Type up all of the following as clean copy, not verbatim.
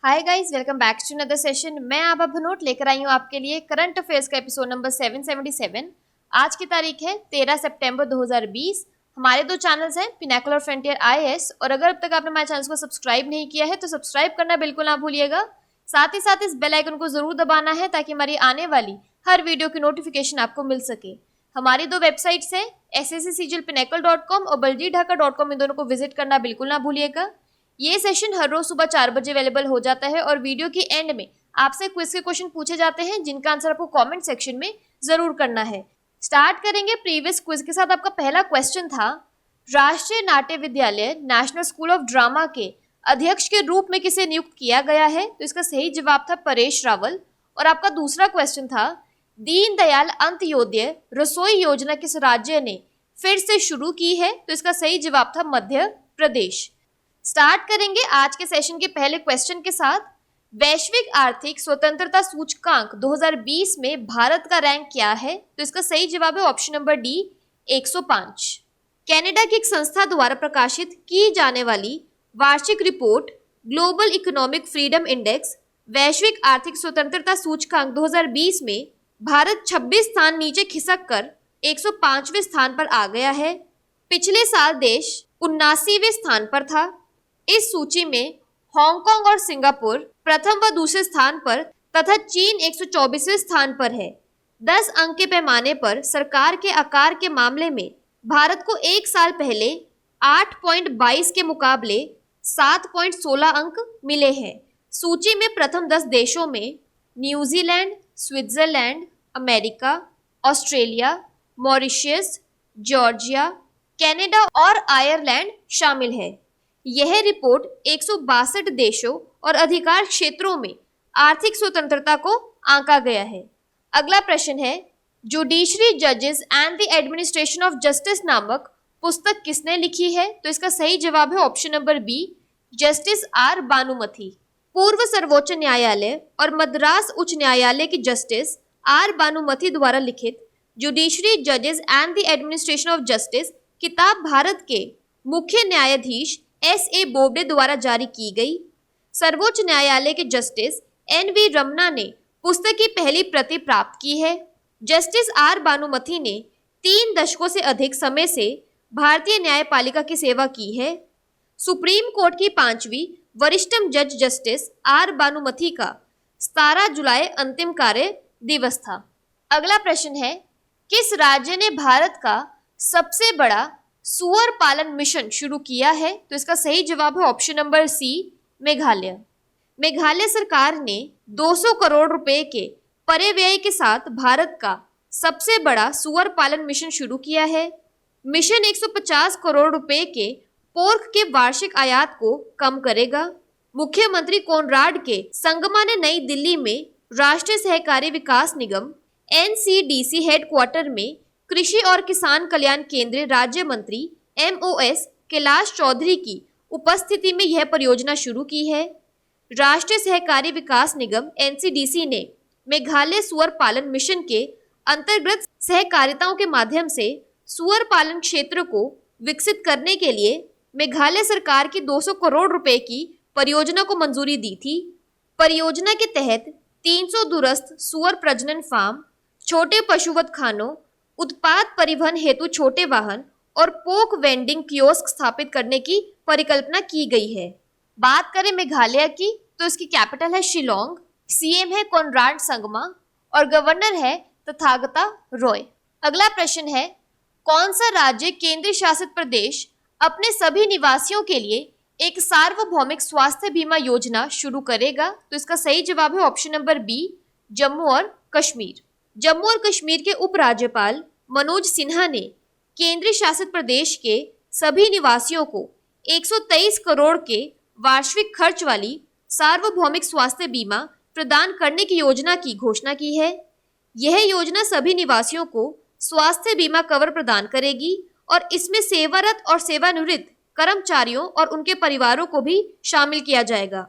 Hi guys, welcome back to another session. मैं आभा भनोट लेकर आई हूँ आपके लिए करंट अफेयर्स का एपिसोड नंबर 777। आज की तारीख है 13 सितंबर 2020। हमारे दो चैनल्स हैं, पिनाकल और फ्रंटियर आईएएस। और अगर अब तक आपने हमारे चैनल को सब्सक्राइब नहीं किया है तो सब्सक्राइब करना बिल्कुल ना भूलिएगा। साथ ही साथ इस बेल आइकन को जरूर दबाना है ताकि हमारी आने वाली हर वीडियो की नोटिफिकेशन आपको मिल सके। हमारी दो वेबसाइट्स हैं sscjlpinacle.com और baljeetdhaka.com, इन दोनों को विजिट करना बिल्कुल ना भूलिएगा। ये सेशन हर रोज सुबह 4 बजे अवेलेबल हो जाता है और वीडियो के एंड में आपसे क्विज के क्वेश्चन पूछे जाते हैं जिनका आंसर आपको कमेंट सेक्शन में जरूर करना है। स्टार्ट करेंगे प्रीवियस क्विज के साथ। आपका पहला क्वेश्चन था, राष्ट्रीय नाट्य विद्यालय नेशनल स्कूल ऑफ ड्रामा के अध्यक्ष के रूप में किसे नियुक्त किया गया है? तो इसका सही जवाब था परेश रावल। और आपका दूसरा क्वेश्चन था, दीनदयाल अंत्योदय रसोई योजना किस राज्य ने फिर से शुरू की है? तो इसका सही जवाब था मध्य प्रदेश। स्टार्ट करेंगे आज के सेशन के पहले क्वेश्चन के साथ। वैश्विक आर्थिक स्वतंत्रता सूचकांक 2020 में भारत का रैंक क्या है? तो इसका सही जवाब है ऑप्शन नंबर डी, 105। कनाडा की एक संस्था द्वारा प्रकाशित की जाने वाली वार्षिक report global economic freedom index वैश्विक आर्थिक स्वतंत्रता सूचकांक 2020 में भारत 26 स्थान नीचे खिसक कर 105वें स्थान पर आ गया है। पिछले साल देश 79वें स्थान पर था। इस सूची में हांगकांग और सिंगापुर प्रथम व दूसरे स्थान पर तथा चीन 124वें स्थान पर है। 10 अंक के पैमाने पर सरकार के आकार के मामले में भारत को एक साल पहले 8.22 के मुकाबले 7.16 अंक मिले हैं। सूची में प्रथम 10 देशों में New Zealand, Switzerland, America, Australia, Mauritius, Georgia, Canada और आयरलैंड शामिल है। यह रिपोर्ट 162 देशों और अधिकार क्षेत्रों में आर्थिक स्वतंत्रता को आंका गया है। अगला प्रश्न है, जुडिशरी जजेस and the administration of justice नामक पुस्तक किसने लिखी है? तो इसका सही जवाब है option number B, justice R Banumathi. पूर्व सर्वोच्च न्यायालय और मद्रास उच्च न्यायालय की जस्टिस आर बानुमथी द्वारा लिखित जुडिशरी जजेस and the administration of justice किताब भारत के मुख्य न्यायाधीश S.A. बोबडे द्वारा जारी की गई। सर्वोच्च न्यायालय के जस्टिस N.V. रमना ने पुस्तक की पहली प्रति प्राप्त की है। जस्टिस आर बानुमथी ने 3 दशकों से अधिक समय से भारतीय न्यायपालिका की सेवा की है। सुप्रीम कोर्ट की 5वीं वरिष्ठतम जज जस्टिस आर बानुमथी का 17 जुलाई अंतिम कार्य दिवस था। अगला प्रश्न है, किस राज्य ने भारत का सबसे बड़ा सुअर पालन मिशन शुरू किया है? तो इसका सही जवाब है option number C, Meghalaya. Meghalaya सरकार ने 200 करोड़ रुपए के परिव्यय के साथ भारत का सबसे बड़ा सुअर पालन मिशन शुरू किया है। मिशन 150 करोड़ रुपए के पोर्क के वार्षिक आयात को कम करेगा। मुख्यमंत्री कोनराड के संगमा ने नई दिल्ली में राष्ट्रीय सहकारी विकास निगम NCDC हेडक्वार्टर में कृषि और किसान कल्याण केंद्रीय राज्य मंत्री MOS कैलाश चौधरी की उपस्थिति में यह परियोजना शुरू की है। राष्ट्रीय सहकारी विकास निगम NCDC ने मेघालय सुअर पालन मिशन के अंतर्गत सहकारिताओं के माध्यम से सुअर पालन क्षेत्र को विकसित करने के लिए मेघालय सरकार की 200 करोड़ रुपए की परियोजना को मंजूरी दी थी। परियोजना के तहत 300 दूरस्थ सुअर प्रजनन फार्म, छोटे पशुवत खानों, उत्पाद परिवहन हेतु छोटे वाहन और पोक वेंडिंग कियोस्क स्थापित करने की परिकल्पना की गई है। बात करें मेघालय की तो इसकी कैपिटल है शिलोंग, सीएम है कोनराड संगमा और गवर्नर है तथागता रॉय। अगला प्रश्न है, कौन सा राज्य केंद्र शासित प्रदेश अपने सभी निवासियों के लिए एक सार्वभौमिक स्वास्थ्य बीमा योजना शुरू करेगा? तो इसका सही जवाब है ऑप्शन नंबर बी, जम्मू और कश्मीर। जम्मू और कश्मीर के उपराज्यपाल मनोज सिन्हा ने केंद्रीय शासित प्रदेश के सभी निवासियों को 123 करोड़ के वार्षिक खर्च वाली सार्वभौमिक स्वास्थ्य बीमा प्रदान करने की योजना की घोषणा की है। यह योजना सभी निवासियों को स्वास्थ्य बीमा कवर प्रदान करेगी और इसमें सेवारत और सेवानिवृत्त कर्मचारियों और उनके परिवारों को भी शामिल किया जाएगा।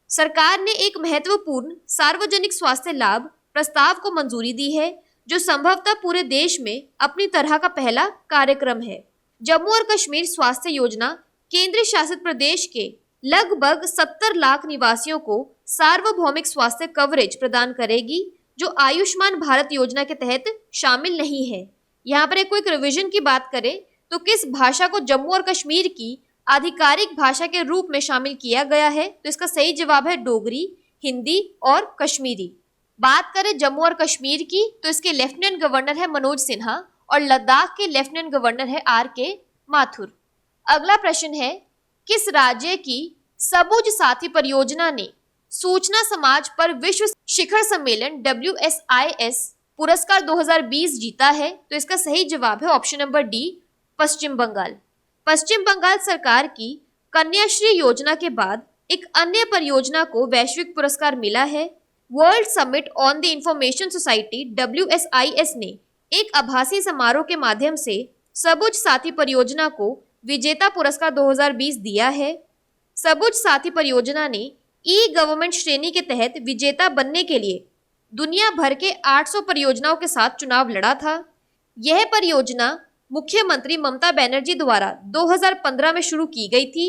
सरकार ने एक महत्वपूर्ण सार्वजनिक स्वास्थ्य लाभ प्रस्ताव को मंजूरी दी है जो संभवतः पूरे देश में अपनी तरह का पहला कार्यक्रम है। जम्मू और कश्मीर स्वास्थ्य योजना केंद्र शासित प्रदेश के लगभग 70 लाख निवासियों को सार्वभौमिक स्वास्थ्य कवरेज प्रदान करेगी जो आयुष्मान भारत योजना के तहत शामिल नहीं है। यहाँ पर एक क्विक रिवीजन की बात करें तो किस भाषा को जम्मू और कश्मीर की आधिकारिक भाषा के रूप में शामिल किया गया है, तो इसका सही जवाब है डोगरी, हिंदी और कश्मीरी। बात करें जम्मू और कश्मीर की तो इसके लेफ्टिनेंट गवर्नर है मनोज सिन्हा और लद्दाख के लेफ्टिनेंट गवर्नर है RK माथुर। अगला प्रश्न है, किस राज्य की सबुज साथी परियोजना ने सूचना समाज पर विश्व शिखर सम्मेलन WSIS पुरस्कार 2020 जीता है, तो इसका सही जवाब है ऑप्शन नंबर डी, पश्चिम बंगाल। पश्चिम बंगाल सरकार की कन्याश्री योजना के बाद एक अन्य परियोजना को वैश्विक पुरस्कार मिला है। World summit on the information society WSIS ने एक आभासी समारोह के माध्यम से सबुज साथी परियोजना को विजेता पुरस्कार 2020 दिया है। सबुज साथी परियोजना ने ई गवर्नमेंट श्रेणी के तहत विजेता बनने के लिए दुनिया भर के 800 परियोजनाओं के साथ चुनाव लड़ा था। यह परियोजना मुख्यमंत्री ममता बनर्जी द्वारा 2015 में शुरू की गई थी।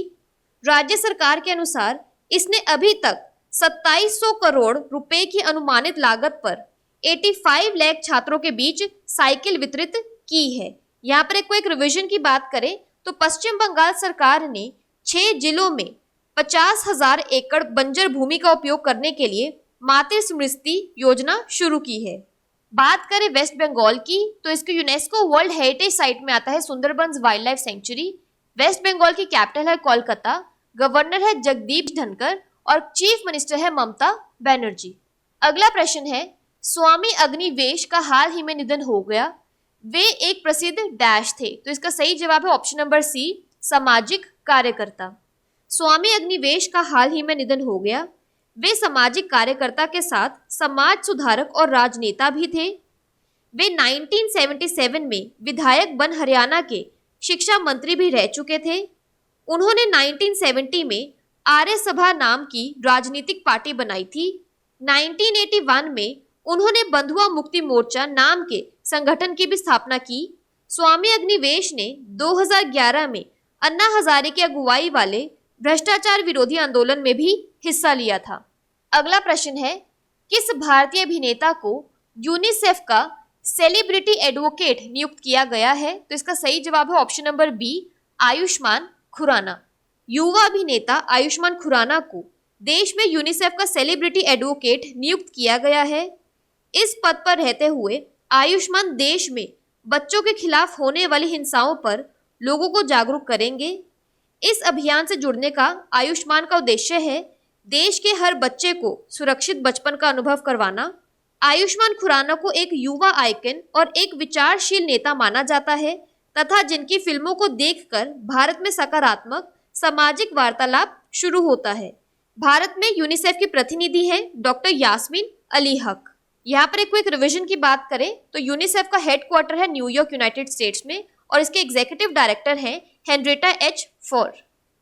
राज्य सरकार के अनुसार इसने अभी तक 2700 करोड़ रुपए की अनुमानित लागत पर 85 लाख छात्रों के बीच साइकिल वितरित की है। यहाँ पर एक क्विक रिवीजन की बात करें तो पश्चिम बंगाल सरकार ने 6 जिलों में 50,000 एकड़ बंजर भूमि का उपयोग करने के लिए मातृ स्मृति योजना शुरू की है। बात करें वेस्ट बंगाल की तो इसको यूनेस्को वर्ल्ड हेरिटेज साइट में आता है Sundarbans wild life sanctuary. West Bengal की कैपिटल है कोलकाता, गवर्नर है जगदीप धनखड़ और चीफ मिनिस्टर है ममता बनर्जी। अगला प्रश्न है, स्वामी अग्निवेश का हाल ही में निधन हो गया, वे एक प्रसिद्ध डैश थे, तो इसका सही जवाब है ऑप्शन नंबर सी, सामाजिक कार्यकर्ता। स्वामी अग्निवेश का हाल ही में निधन हो गया, वे सामाजिक कार्यकर्ता के साथ समाज सुधारक और राजनेता भी थे। वे 1977 में विधायक बन हरियाणा के शिक्षा मंत्री भी रह चुके थे। उन्होंने 1970 में आर्य सभा नाम की राजनीतिक पार्टी बनाई थी। 1981 में उन्होंने बंधुआ मुक्ति मोर्चा नाम के संगठन की भी स्थापना की। स्वामी अग्निवेश ने 2011 में अन्ना हजारे की अगुवाई वाले भ्रष्टाचार विरोधी आंदोलन में भी हिस्सा लिया था। अगला प्रश्न है, किस भारतीय अभिनेता को यूनिसेफ का सेलिब्रिटी एडवोकेट नियुक्त किया गया है, तो इसका सही जवाब है option number B, Ayushmann Khurrana. युवा अभिनेता आयुष्मान खुराना को देश में यूनिसेफ का सेलिब्रिटी एडवोकेट नियुक्त किया गया है। इस पद पर रहते हुए आयुष्मान देश में बच्चों के खिलाफ होने वाली हिंसाओं पर लोगों को जागरूक करेंगे। इस अभियान से जुड़ने का आयुष्मान का उद्देश्य है देश के हर बच्चे को सुरक्षित बचपन का अनुभव करवाना। आयुष्मान खुराना को एक युवा आइकन और एक विचारशील नेता माना जाता है तथा जिनकी फिल्मों को देखकर भारत में सकारात्मक सामाजिक वार्तालाप शुरू होता है। भारत में यूनिसेफ की प्रतिनिधि हैं डॉक्टर यास्मीन अली हक। यहाँ पर एक क्विक रिवीजन की बात करें तो यूनिसेफ का हेडक्वार्टर है न्यूयॉर्क, यूनाइटेड स्टेट्स में और इसके एग्जीक्यूटिव डायरेक्टर हैं हेनरिटा एच फॉर।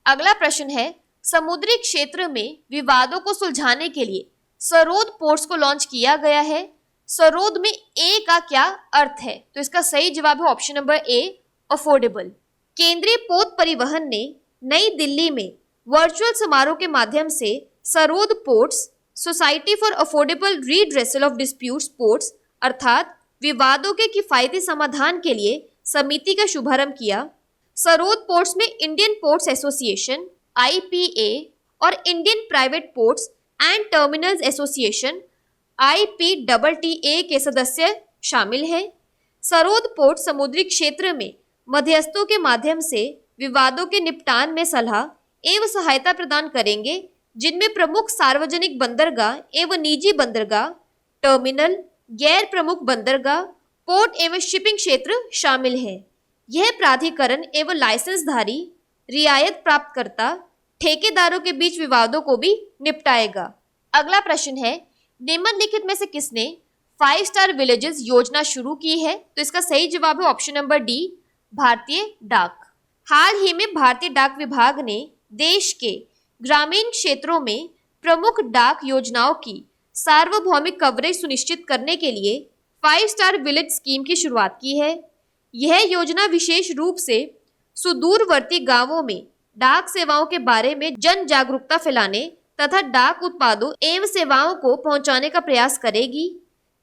अगला प्रश्न है, समुद्री क्षेत्र में विवादों को सुलझाने के लिए सरोद पोर्ट्स को लॉन्च किया गया है। सरोद में ए का क्या अर्थ है, तो इसका सही जवाब है ऑप्शन नंबर ए, अफोर्डेबल। केंद्रीय पोत परिवहन ने नई दिल्ली में वर्चुअल समारोह के माध्यम से SAROD ports society for affordable redressal of disputes ports अर्थात विवादों के किफायती समाधान के लिए समिति का शुभारंभ किया। सरोद पोर्ट्स में इंडियन पोर्ट्स एसोसिएशन IPA और Indian private ports and terminals association IPTTA के सदस्य शामिल हैं। सरोद पोर्ट समुद्री क्षेत्र में मध्यस्थों के माध्यम से विवादों के निपटान में सलाह एवं सहायता प्रदान करेंगे, जिनमें प्रमुख सार्वजनिक बंदरगाह एवं निजी बंदरगाह, टर्मिनल, गैर प्रमुख बंदरगाह, पोर्ट एवं शिपिंग क्षेत्र शामिल है। यह प्राधिकरण एवं लाइसेंसधारी, रियायत प्राप्तकर्ता, ठेकेदारों के बीच विवादों को भी निपटाएगा। अगला प्रश्न है, निम्नलिखित में से किसने 5 स्टार विलेजेस योजना शुरू की है, तो इसका सही जवाब है ऑप्शन नंबर डी, भारतीय डाक। हाल ही में भारतीय डाक विभाग ने देश के ग्रामीण क्षेत्रों में प्रमुख डाक योजनाओं की सार्वभौमिक कवरेज सुनिश्चित करने के लिए 5 स्टार विलेज स्कीम की शुरुआत की है। यह योजना विशेष रूप से सुदूरवर्ती गांवों में डाक सेवाओं के बारे में जन जागरूकता फैलाने तथा डाक उत्पादों एवं सेवाओं को पहुंचाने का प्रयास करेगी।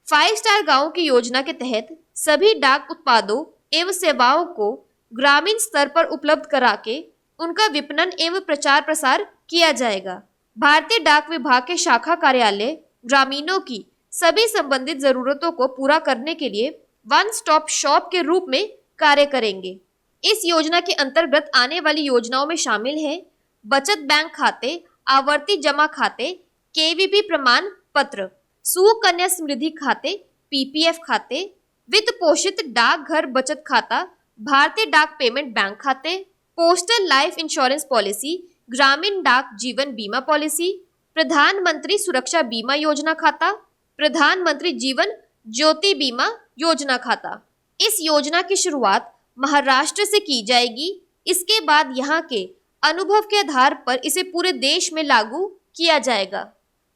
5 स्टार गांव की योजना के तहत सभी डाक उत्पादों एवं सेवाओं को ग्रामीण स्तर पर उपलब्ध करा के उनका विपणन एवं प्रचार प्रसार किया जाएगा। भारतीय डाक विभाग के शाखा कार्यालय ग्रामीणों की सभी संबंधित जरूरतों को पूरा करने के लिए वन स्टॉप शॉप के रूप में कार्य करेंगे। इस योजना के अंतर्गत आने वाली योजनाओं में शामिल है बचत बैंक खाते, आवर्ती जमा खाते, केवीबी प्रमाण पत्र, सुकन्या समृद्धि खाते, पीपीएफ खाते, वित्त पोषित डाकघर बचत खाता, भारतीय डाक पेमेंट बैंक खाते, पोस्टल लाइफ इंश्योरेंस पॉलिसी, ग्रामीण डाक जीवन बीमा पॉलिसी, प्रधानमंत्री सुरक्षा बीमा योजना खाता, प्रधानमंत्री जीवन ज्योति बीमा योजना खाता। इस योजना की शुरुआत महाराष्ट्र से की जाएगी। इसके बाद यहाँ के अनुभव के आधार पर इसे पूरे देश में लागू किया जाएगा।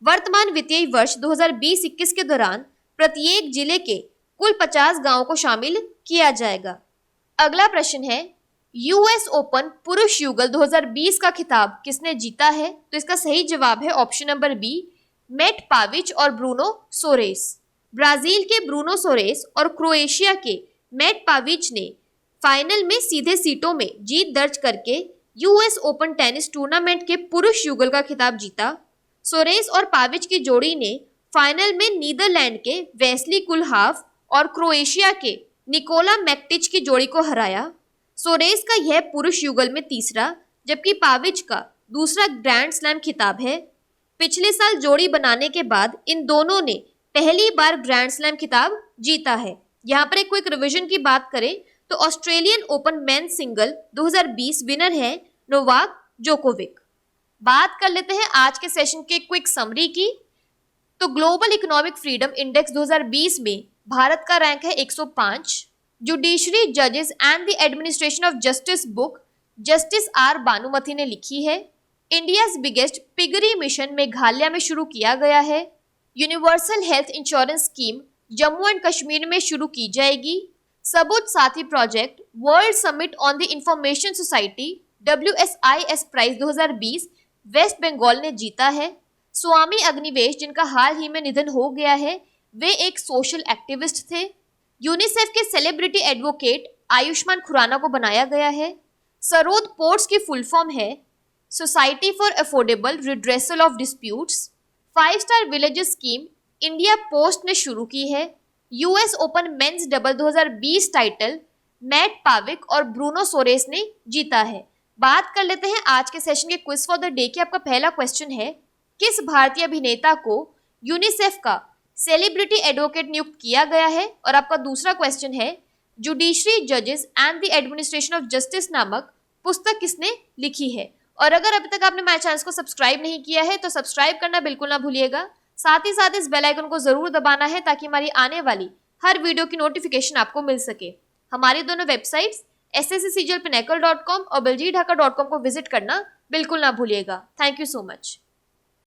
वर्तमान वित्तीय वर्ष 2020-21 के दौरान प्रत्येक जिले के कुल 50 गांवों को शामिल किया जाएगा। अगला प्रश्न है, यूएस ओपन पुरुष युगल 2020 का खिताब किसने जीता है? तो इसका सही जवाब है option number B, Mate Pavic और ब्रूनो सोरेस। ब्राजील के ब्रूनो सोरेस और क्रोएशिया के मेट पाविच ने फाइनल में सीधे सीटों में जीत दर्ज करके यूएस ओपन टेनिस टूर्नामेंट के पुरुष युगल का खिताब जीता। सोरेस और पाविच की जोड़ी ने फाइनल में नीदरलैंड के वेस्ली कुलहाफ और क्रोएशिया के निकोला मैकटिच की जोड़ी को हराया। सोरेस का यह पुरुष युगल में तीसरा जबकि पाविच का दूसरा ग्रैंड स्लैम खिताब है। पिछले साल जोड़ी बनाने के बाद इन दोनों ने पहली बार ग्रैंड स्लैम खिताब जीता है। यहाँ पर एक क्विक रिवीजन की बात करें तो Australian open men's single 2020 winner है नोवाक जोकोविक। बात कर लेते हैं आज के सेशन के क्विक समरी की। तो ग्लोबल इकोनॉमिक फ्रीडम इंडेक्स 2020 में भारत का रैंक है 105। जुडिशरी जजेस and the administration of justice book justice R Banumathi ने लिखी है। India's biggest piggery mission Meghalaya में शुरू किया गया है। Universal health insurance scheme Jammu and Kashmir में शुरू की जाएगी। Sabuj Sathi project world summit on the information society WSIS prize 2020 West Bengal ने जीता है। स्वामी अग्निवेश जिनका हाल ही में निधन हो गया है, वे एक सोशल एक्टिविस्ट थे। यूनिसेफ के सेलिब्रिटी एडवोकेट आयुष्मान खुराना को बनाया गया है। सरोद पोर्ट्स की फुल फॉर्म है society for affordable redressal of disputes. 5 star villages scheme India post ने शुरू की है। US open men's double 2020 title Mate Pavic और ब्रूनो सोरेस ने जीता है। बात कर लेते हैं आज के सेशन के क्विज फॉर द डे की। आपका पहला क्वेश्चन है, किस भारतीय अभिनेता को यूनिसेफ का सेलिब्रिटी एडवोकेट नियुक्त किया गया है? और आपका दूसरा क्वेश्चन है, जुडिशरी जजेस and the administration of justice नामक पुस्तक किसने लिखी है? और अगर अभी तक आपने हमारे चैनल को सब्सक्राइब नहीं किया है तो सब्सक्राइब करना बिल्कुल ना भूलिएगा। साथ ही साथ इस बेल आइकन को जरूर दबाना है ताकि हमारी आने वाली हर वीडियो की नोटिफिकेशन आपको मिल सके। हमारी दोनों वेबसाइट्स SSC CGL Pinnacle.com और BelGDhaka.com को विजिट करना बिल्कुल ना भूलिएगा। Thank you so much.